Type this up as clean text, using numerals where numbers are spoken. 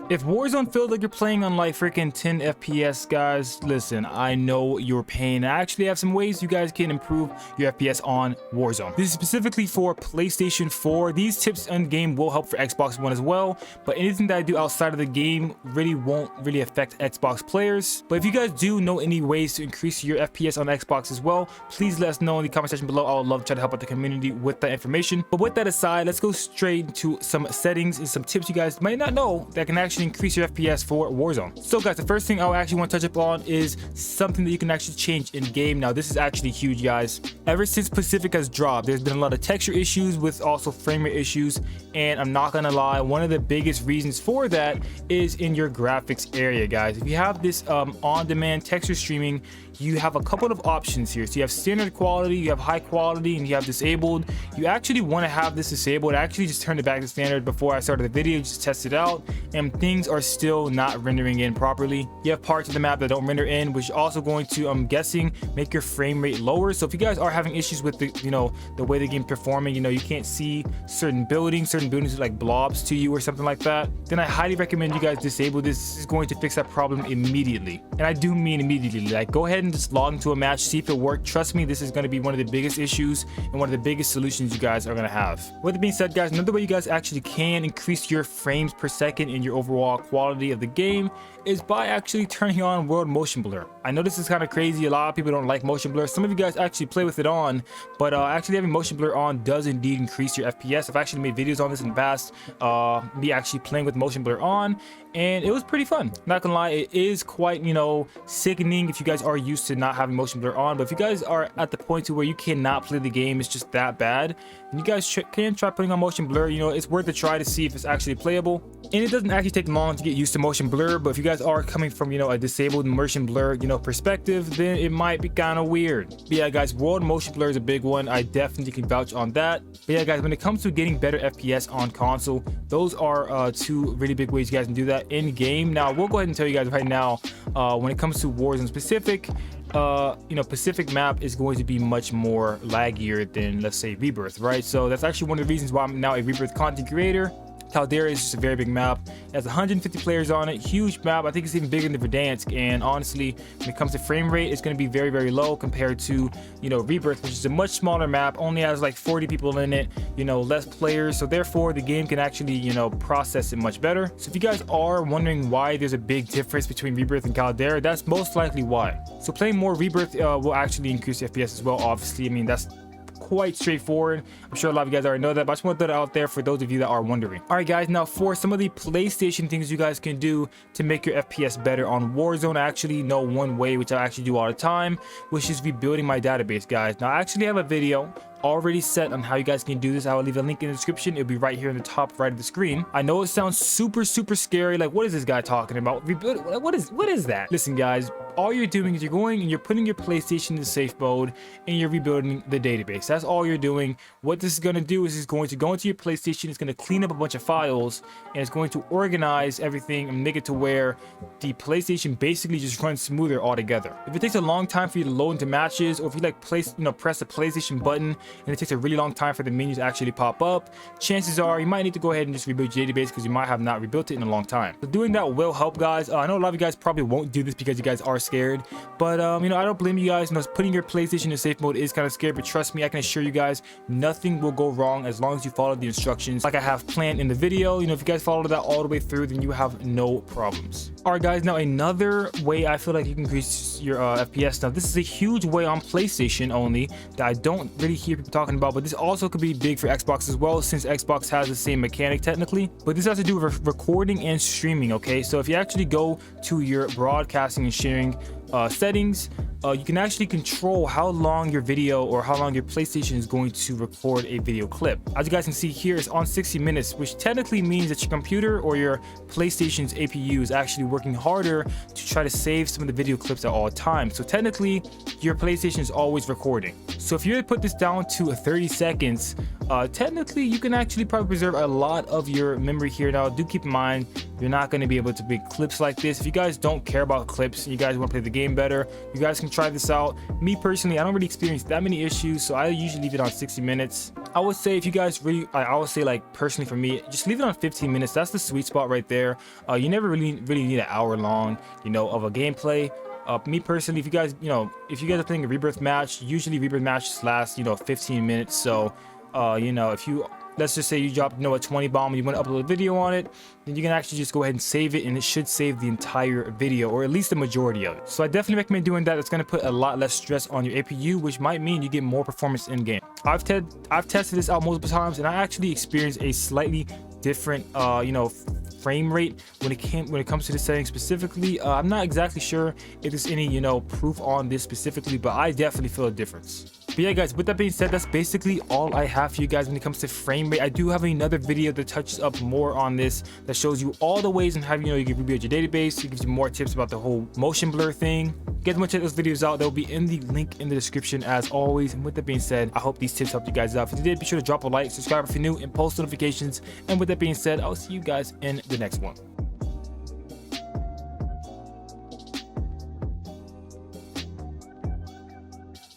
If Warzone feels like you're playing on like freaking 10 FPS, guys, listen, I know your pain. I actually have some ways you guys can improve your FPS on Warzone. This is specifically for PlayStation 4. These tips in game will help for Xbox One as well, but anything that I do outside of the game really won't really affect Xbox players. But if you guys do know any ways to increase your FPS on Xbox as well, please let us know in the comment section below. I would love to try to help out the community with that information. But with that aside, let's go straight into some settings and some tips you guys might not know that can actually increase your FPS for Warzone. So guys, the first thing I actually want to touch upon is something that you can actually change in game. Now this is actually huge, guys. Ever since Pacific has dropped, there's been a lot of texture issues with also frame rate issues, and I'm not gonna lie, one of the biggest reasons for that is in your graphics area, guys. If you have this on-demand texture streaming, you have a couple of options here. So you have standard quality, you have high quality, and you have disabled. You actually want to have this disabled. I actually just turned it back to standard before I started the video, just test it out, and things are still not rendering in properly. You have parts of the map that don't render in, which is also going to, I'm guessing, make your frame rate lower. So if you guys are having issues with the, the way the game performing, you can't see certain buildings are like blobs to you or something like that, then I highly recommend you guys disable this. This is going to fix that problem immediately. And I do mean immediately. Like, go ahead and just log into a match, see if it worked. Trust me, this is going to be one of the biggest issues and one of the biggest solutions you guys are going to have. With that being said, guys, another way you guys actually can increase your frames per second and your overall quality of the game is by actually turning on world motion blur. I know this is kind of crazy. A lot of people don't like motion blur. Some of you guys actually play with it on, but actually having motion blur on does indeed increase your FPS. I've actually made videos on this in the past, me actually playing with motion blur on, and it was pretty fun. Not gonna lie, it is quite, sickening if you guys are used to not having motion blur on. But if you guys are at the point to where you cannot play the game, it's just that bad, and you guys can try putting on motion blur. It's worth a try to see if it's actually playable. And it doesn't actually take long to get used to motion blur, but if you guys are coming from a disabled motion blur perspective, then it might be kind of weird. But yeah, guys, world motion blur is a big one. I definitely can vouch on that. But yeah, guys, when it comes to getting better FPS on console, those are two really big ways you guys can do that in game. Now we'll go ahead and tell you guys right now, when it comes to Warzone specific, Pacific map is going to be much more laggier than, let's say, Rebirth, right? So that's actually one of the reasons why I'm now a Rebirth content creator. Caldera is just a very big map. It has 150 players on it, huge map. I think it's even bigger than Verdansk, and honestly, when it comes to frame rate, it's going to be very, very low compared to Rebirth, which is a much smaller map, only has like 40 people in it, less players, so therefore the game can actually process it much better. So if you guys are wondering why there's a big difference between Rebirth and Caldera, that's most likely why. So playing more Rebirth will actually increase FPS as well. Obviously, I mean, that's quite straightforward. I'm sure a lot of you guys already know that, but I just want to throw it out there for those of you that are wondering. All right, guys, now for some of the PlayStation things you guys can do to make your FPS better on Warzone, I actually know one way, which I actually do all the time, which is rebuilding my database, guys. Now I actually have a video already set on how you guys can do this. I will leave a link in the description. It'll be right here in the top right of the screen. I know it sounds super scary, like what is this guy talking about? Rebuild, what is that? Listen, guys, all you're doing is you're going and you're putting your PlayStation in safe mode and you're rebuilding the database. That's all you're doing. What this is going to do is it's going to go into your PlayStation, it's going to clean up a bunch of files, and it's going to organize everything and make it to where the PlayStation basically just runs smoother altogether. If it takes a long time for you to load into matches, or if you like press the PlayStation button and it takes a really long time for the menus to actually pop up, chances are you might need to go ahead and just rebuild your database because you might have not rebuilt it in a long time. So doing that will help, guys. I know a lot of you guys probably won't do this because you guys are scared, but I don't blame you guys. Putting your PlayStation in safe mode is kind of scary, but trust me, I can assure you guys nothing will go wrong as long as you follow the instructions like I have planned in the video. If you guys follow that all the way through, then you have no problems. All right, guys, now another way I feel like you can increase your FPS. Now this is a huge way on PlayStation only that I don't really hear people talking about, but this also could be big for Xbox as well, since Xbox has the same mechanic technically. But this has to do with recording and streaming. Okay, so if you actually go to your broadcasting and sharing settings, you can actually control how long your video or how long your PlayStation is going to record a video clip. As you guys can see here, it's on 60 minutes, which technically means that your computer or your PlayStation's APU is actually working harder to try to save some of the video clips at all times. So technically, your PlayStation is always recording. So if you put this down to 30 seconds, technically you can actually probably preserve a lot of your memory here. Now do keep in mind, you're not going to be able to make clips like this. If you guys don't care about clips and you guys want to play the game better, you guys can try this out. Me personally, I don't really experience that many issues, so I usually leave it on 60 minutes. I would say if you guys really, I would say like personally for me, just leave it on 15 minutes. That's the sweet spot right there. You never really need an hour long, you know, of a gameplay. Me personally, if you guys are playing a rebirth match, usually rebirth matches last, 15 minutes. So you know, if you, let's just say you drop, a 20 bomb and you want to upload a video on it, then you can actually just go ahead and save it, and it should save the entire video, or at least the majority of it. So I definitely recommend doing that. It's going to put a lot less stress on your APU, which might mean you get more performance in game. I've tested this out multiple times, and I actually experienced a slightly different frame rate when it comes to the setting specifically. I'm not exactly sure if there's any proof on this specifically, but I definitely feel a difference. But yeah guys, with that being said, that's basically all I have for you guys when it comes to frame rate. I do have another video that touches up more on this, that shows you all the ways and how you can rebuild your database. It gives you more tips about the whole motion blur thing. You guys want to check those videos out, they'll be in the link in the description as always. And with that being said, I hope these tips helped you guys out. If you did, be sure to drop a like, subscribe if you're new, and post notifications. And with that being said, I'll see you guys in the next one.